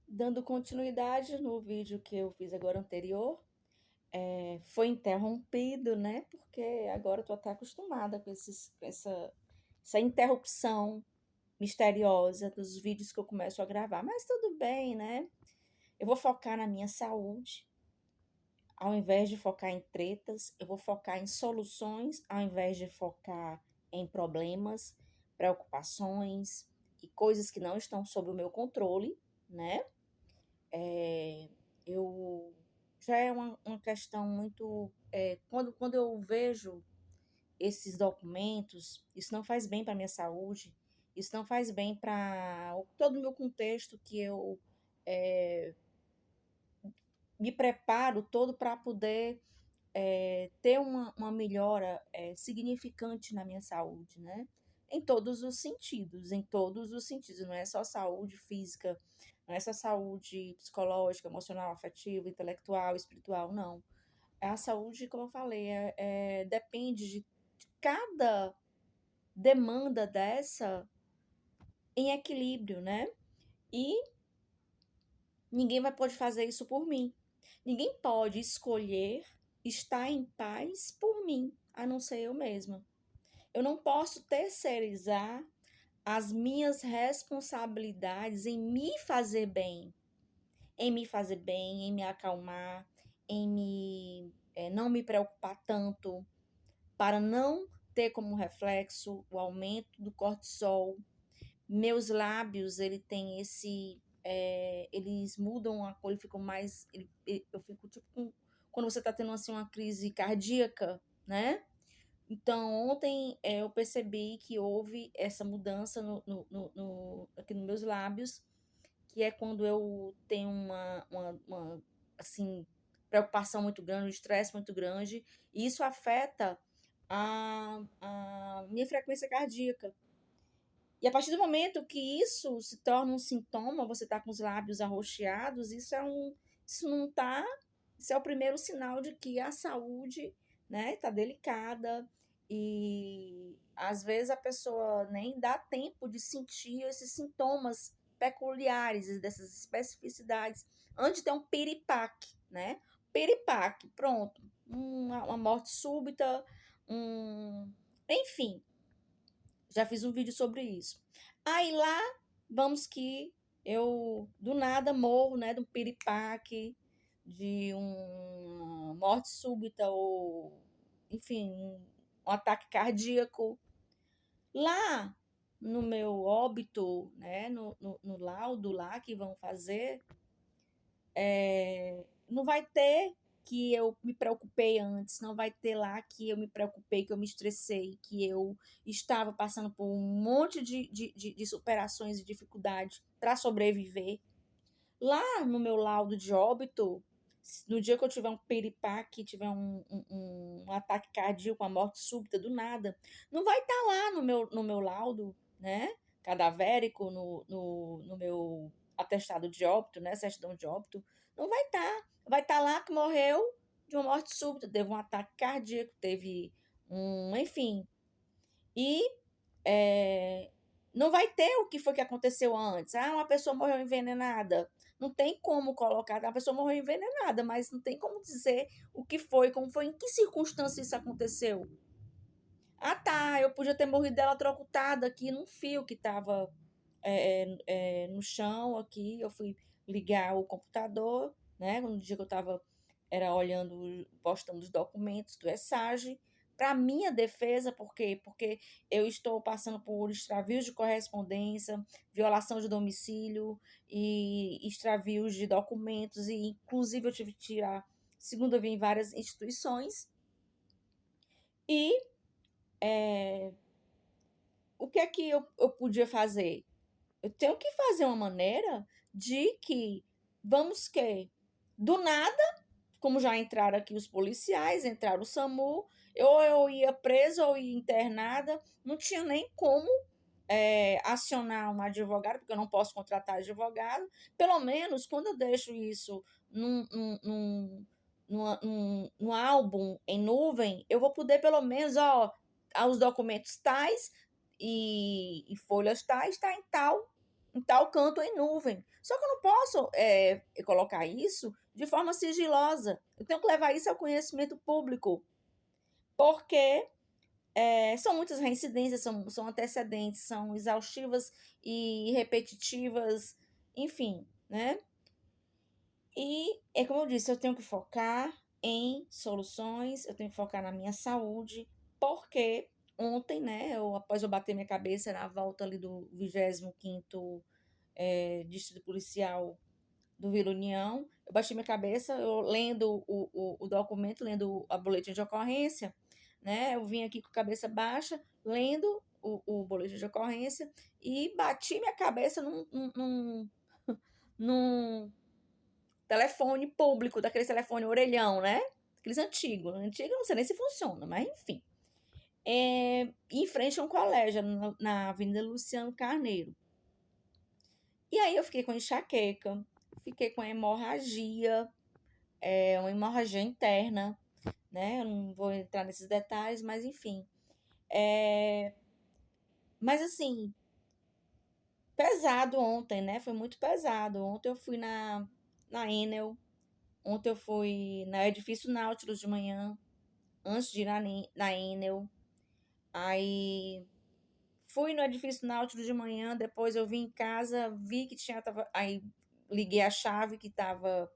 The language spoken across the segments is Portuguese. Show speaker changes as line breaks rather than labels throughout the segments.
Dando continuidade no vídeo que eu fiz agora anterior, foi interrompido, né? Porque agora eu tô até acostumada com essa interrupção misteriosa dos vídeos que eu começo a gravar. Mas tudo bem, né? Eu vou focar na minha saúde, ao invés de focar em tretas, eu vou focar em soluções, ao invés de focar em problemas, preocupações e coisas que não estão sob o meu controle, né? É, eu já é uma questão muito. Quando eu vejo esses documentos, isso não faz bem para a minha saúde, isso não faz bem para todo o meu contexto que eu é, me preparo todo para poder ter uma melhora significante na minha saúde, né? Em todos os sentidos, não é só saúde física, não é só saúde psicológica, emocional, afetiva, intelectual, espiritual, não. É a saúde, como eu falei, depende de cada demanda dessa em equilíbrio, né? E ninguém vai poder fazer isso por mim. Ninguém pode escolher estar em paz por mim, a não ser eu mesma. Eu não posso terceirizar as minhas responsabilidades em me fazer bem, em me acalmar, não me preocupar tanto, para não ter como reflexo o aumento do cortisol. Meus lábios, ele tem eles mudam a cor, ficam mais, eu fico tipo quando você está tendo assim uma crise cardíaca, né? Então, ontem eu percebi que houve essa mudança aqui nos meus lábios, que é quando eu tenho assim, preocupação muito grande, um estresse muito grande, e isso afeta a minha frequência cardíaca. E a partir do momento que isso se torna um sintoma, você está com os lábios arroxeados, isso não tá, isso é o primeiro sinal de que a saúde, né, tá delicada e às vezes a pessoa nem dá tempo de sentir esses sintomas peculiares dessas especificidades antes de ter um piripaque, né? Piripaque, pronto, uma morte súbita, um, enfim, já fiz um vídeo sobre isso. Aí lá, vamos que eu do nada morro, né, de um piripaque, de uma morte súbita ou, enfim, um ataque cardíaco. Lá no meu óbito, né, no laudo lá que vão fazer, não vai ter que eu me preocupei antes, não vai ter lá que eu me preocupei, que eu me estressei, que eu estava passando por um monte de superações e dificuldades para sobreviver. Lá no meu laudo de óbito, no dia que eu tiver um piripaque, tiver um ataque cardíaco, uma morte súbita do nada, não vai estar lá no meu laudo, né? Cadavérico, no meu atestado de óbito, né? Certidão de óbito, não vai estar. Vai estar lá que morreu de uma morte súbita, teve um ataque cardíaco, teve enfim. E é, não vai ter o que foi que aconteceu antes. Ah, uma pessoa morreu envenenada. Não tem como colocar, a pessoa morreu envenenada, mas não tem como dizer o que foi, como foi, em que circunstância isso aconteceu. Ah, tá, eu podia ter morrido eletrocutada aqui num fio que estava no chão aqui. Eu fui ligar o computador, né? No dia que eu estava era olhando, postando os documentos do ESAGE. Para minha defesa, por quê? Porque eu estou passando por extravios de correspondência, violação de domicílio e extravios de documentos, e inclusive eu tive que tirar segunda via em várias instituições. E o que é que eu podia fazer? Eu tenho que fazer uma maneira de que, vamos que, do nada, como já entraram aqui os policiais, entraram o SAMU, ou eu ia presa ou ia internada, não tinha nem como acionar um advogado, porque eu não posso contratar advogado. Pelo menos, quando eu deixo isso num álbum em nuvem, eu vou poder, pelo menos, os documentos tais e folhas tais, está em tal, em tal canto em nuvem. Só que eu não posso colocar isso de forma sigilosa. Eu tenho que levar isso ao conhecimento público, porque são muitas reincidências, são antecedentes, são exaustivas e repetitivas, enfim, né? E é como eu disse, eu tenho que focar em soluções, eu tenho que focar na minha saúde, porque ontem, né, após eu bater minha cabeça na volta ali do 25º Distrito Policial do Vila União, eu bati minha cabeça, eu lendo o documento, lendo a boletim de ocorrência, né, eu vim aqui com a cabeça baixa, lendo o boletim de ocorrência e bati minha cabeça num telefone público, daquele telefone orelhão, né? Aqueles antigos. Antigo, não sei nem se funciona, mas enfim. Em frente a um colégio, na Avenida Luciano Carneiro. E aí eu fiquei com enxaqueca, fiquei com hemorragia, uma hemorragia interna, né? Eu não vou entrar nesses detalhes, mas enfim. Mas assim, pesado ontem, né? Foi muito pesado. Ontem eu fui na Enel, ontem eu fui na Edifício Nautilus de manhã, antes de ir na Enel. Aí fui no Edifício Nautilus de manhã, depois eu vim em casa, vi que aí liguei a chave que estava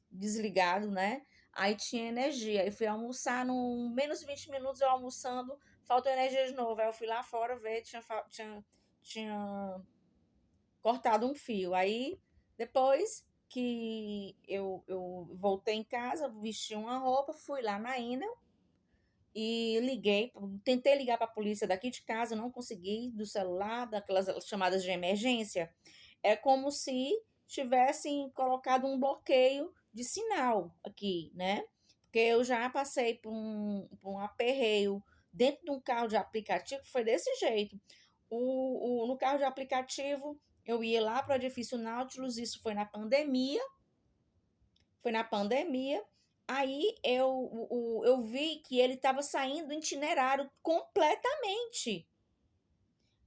desligado, né? Aí tinha energia. Aí fui almoçar, no menos de 20 minutos eu almoçando, faltou energia de novo. Aí eu fui lá fora ver, tinha cortado um fio. Aí depois que eu voltei em casa, vesti uma roupa, fui lá na Enel e tentei ligar para a polícia daqui de casa, não consegui, do celular, daquelas chamadas de emergência. É como se tivessem colocado um bloqueio de sinal aqui, né? Porque eu já passei por um aperreio dentro de um carro de aplicativo, foi desse jeito. No carro de aplicativo, eu ia lá para o edifício Nautilus, isso foi na pandemia. Aí eu vi que ele estava saindo do itinerário completamente.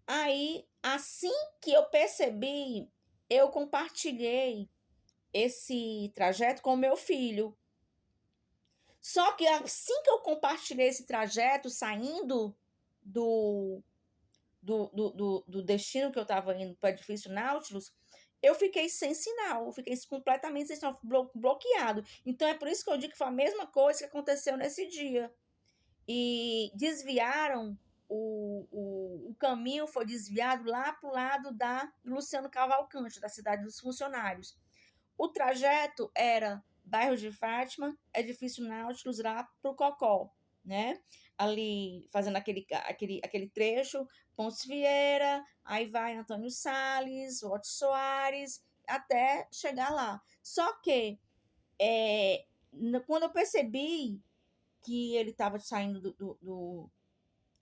Aí, assim que eu percebi, eu compartilhei esse trajeto com o meu filho. Só que assim que eu compartilhei esse trajeto, saindo do destino que eu estava indo para o edifício Nautilus, eu fiquei sem sinal, eu fiquei completamente sem sinal, bloqueado. Então é por isso que eu digo que foi a mesma coisa que aconteceu nesse dia. E desviaram, o caminho foi desviado lá para o lado da Luciano Cavalcante, da cidade dos funcionários. O trajeto era bairro de Fátima, edifício Nautilus, lá para o Cocó, né? Ali fazendo aquele trecho, Pontes Vieira, aí vai Antônio Salles, Otto Soares, até chegar lá. Só que quando eu percebi que ele estava saindo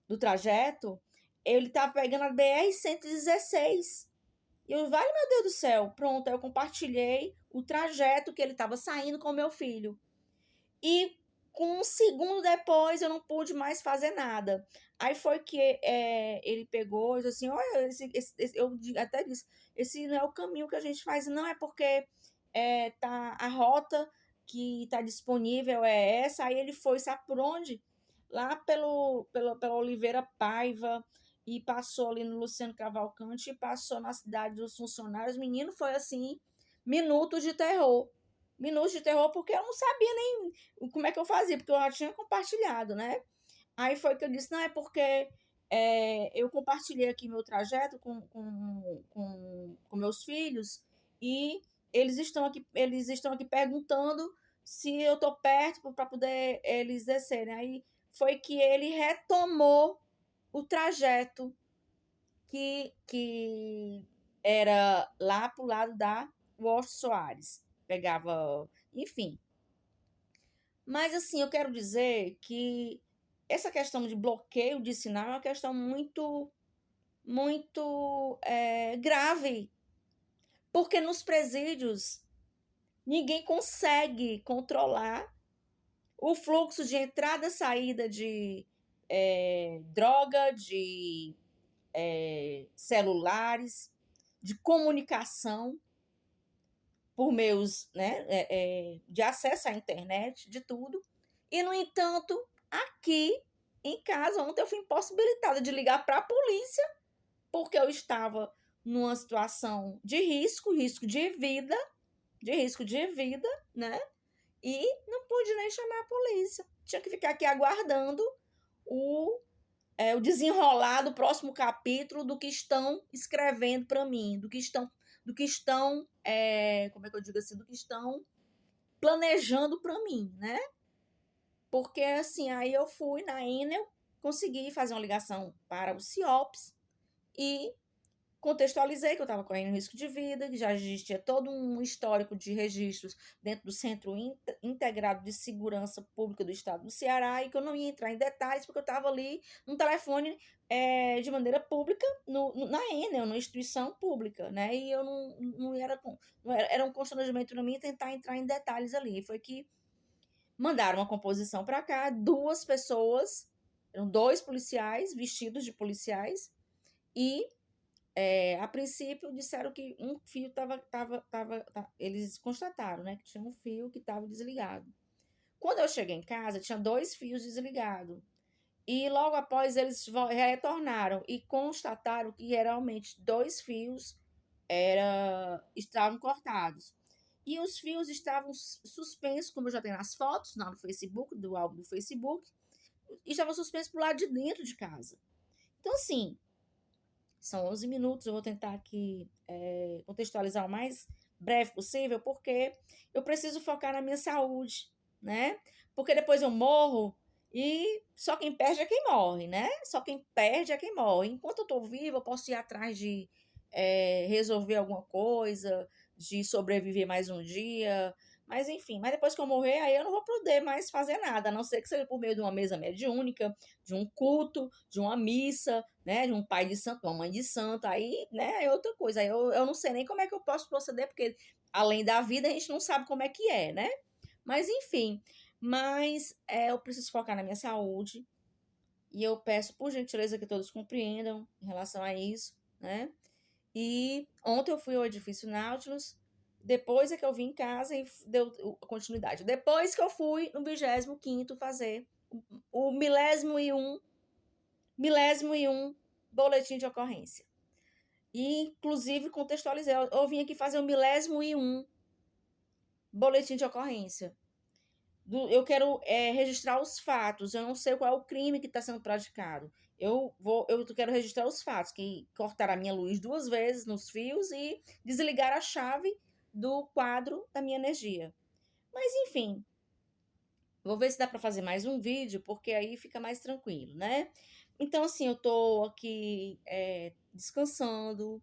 do trajeto, ele estava pegando a BR-116. E eu, vale, meu Deus do céu, pronto, aí eu compartilhei o trajeto que ele estava saindo com o meu filho. E com um segundo depois eu não pude mais fazer nada. Aí foi que ele pegou e disse assim, olha, eu até disse, esse não é o caminho que a gente faz, não, é porque tá, a rota que está disponível é essa. Aí ele foi, sabe por onde? Lá pela Oliveira Paiva, e passou ali no Luciano Cavalcante e passou na cidade dos funcionários. Menino, foi assim, minutos de terror. Minutos de terror, porque eu não sabia nem como é que eu fazia, porque eu já tinha compartilhado, né? Aí foi que eu disse, não, é porque eu compartilhei aqui meu trajeto com meus filhos e eles estão aqui perguntando se eu tô perto para poder eles descerem. Aí foi que ele retomou o trajeto que era lá pro lado da Washington Soares. Pegava, enfim. Mas assim, eu quero dizer que essa questão de bloqueio de sinal é uma questão muito, muito grave, porque nos presídios ninguém consegue controlar o fluxo de entrada e saída de droga, de celulares. de comunicação por meios, né, de acesso à internet, de tudo. E, no entanto, aqui em casa, ontem eu fui impossibilitada de ligar para a polícia, porque eu estava numa situação de risco, risco de vida, né? E não pude nem chamar a polícia. Tinha que ficar aqui aguardando o, o desenrolar do próximo capítulo do que estão escrevendo para mim, do que estão, como é que eu digo assim, do que estão planejando para mim, né? Porque assim, aí eu fui na Enel, consegui fazer uma ligação para o CIOPS e contextualizei que eu estava correndo risco de vida, que já existia todo um histórico de registros dentro do Centro Integrado de Segurança Pública do Estado do Ceará e que eu não ia entrar em detalhes porque eu estava ali no telefone de maneira pública na Enel, numa instituição pública, né? E eu era um constrangimento para mim tentar entrar em detalhes ali. E foi que mandaram uma composição para cá, duas pessoas, eram dois policiais vestidos de policiais e a princípio disseram que um fio eles constataram, né, que tinha um fio que estava desligado. Quando eu cheguei em casa, tinha dois fios desligados. E logo após eles retornaram e constataram que realmente dois fios estavam cortados. E os fios estavam suspensos, como eu já tenho nas fotos, lá no Facebook, do álbum do Facebook, e estavam suspensos para o lado de dentro de casa. Então, assim, são 11 minutos, eu vou tentar aqui contextualizar o mais breve possível, porque eu preciso focar na minha saúde, né? Porque depois eu morro e só quem perde é quem morre, né? Só quem perde é quem morre. Enquanto eu tô viva, eu posso ir atrás de resolver alguma coisa, de sobreviver mais um dia, mas enfim, mas depois que eu morrer, aí eu não vou poder mais fazer nada, a não ser que seja por meio de uma mesa mediúnica, de um culto, de uma missa, né, de um pai de santo, uma mãe de santo, aí, né, é outra coisa, aí eu não sei nem como é que eu posso proceder, porque além da vida a gente não sabe como é que é, né, mas enfim, eu preciso focar na minha saúde, e eu peço por gentileza que todos compreendam em relação a isso, né, e ontem eu fui ao edifício Nautilus, depois é que eu vim em casa e deu continuidade. Depois que eu fui no 25º fazer o milésimo e um boletim de ocorrência. E, inclusive, contextualizei. Eu vim aqui fazer o milésimo e um boletim de ocorrência. Eu quero registrar os fatos. Eu não sei qual é o crime que está sendo praticado. Eu quero registrar os fatos, que cortaram a minha luz 2 vezes nos fios e desligar a chave do quadro da minha energia. Mas, enfim, vou ver se dá para fazer mais um vídeo, porque aí fica mais tranquilo, né? Então, assim, eu tô aqui descansando,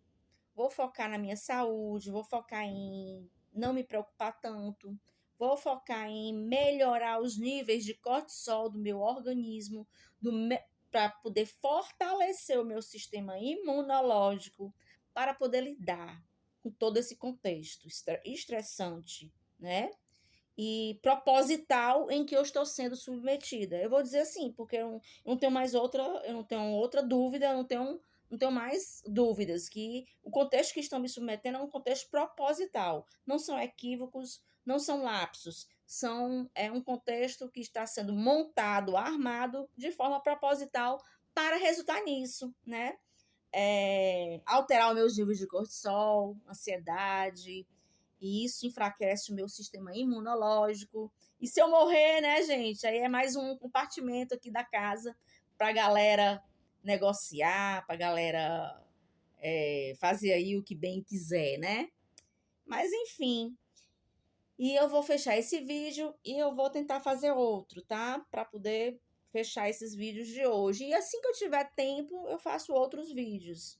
vou focar na minha saúde, vou focar em não me preocupar tanto, vou focar em melhorar os níveis de cortisol do meu organismo, para poder fortalecer o meu sistema imunológico, para poder lidar com todo esse contexto estressante, né? E proposital em que eu estou sendo submetida. Eu vou dizer assim, porque eu não tenho mais eu não tenho outra dúvida, eu não tenho mais dúvidas que o contexto que estão me submetendo é um contexto proposital. Não são equívocos, não são lapsos, é um contexto que está sendo montado, armado de forma proposital para resultar nisso, né? Alterar os meus níveis de cortisol, ansiedade, e isso enfraquece o meu sistema imunológico. E se eu morrer, né, gente, aí é mais um compartimento aqui da casa para a galera negociar, para a galera fazer aí o que bem quiser, né? Mas enfim, e eu vou fechar esse vídeo e eu vou tentar fazer outro, tá? Para poder fechar esses vídeos de hoje. E assim que eu tiver tempo, eu faço outros vídeos.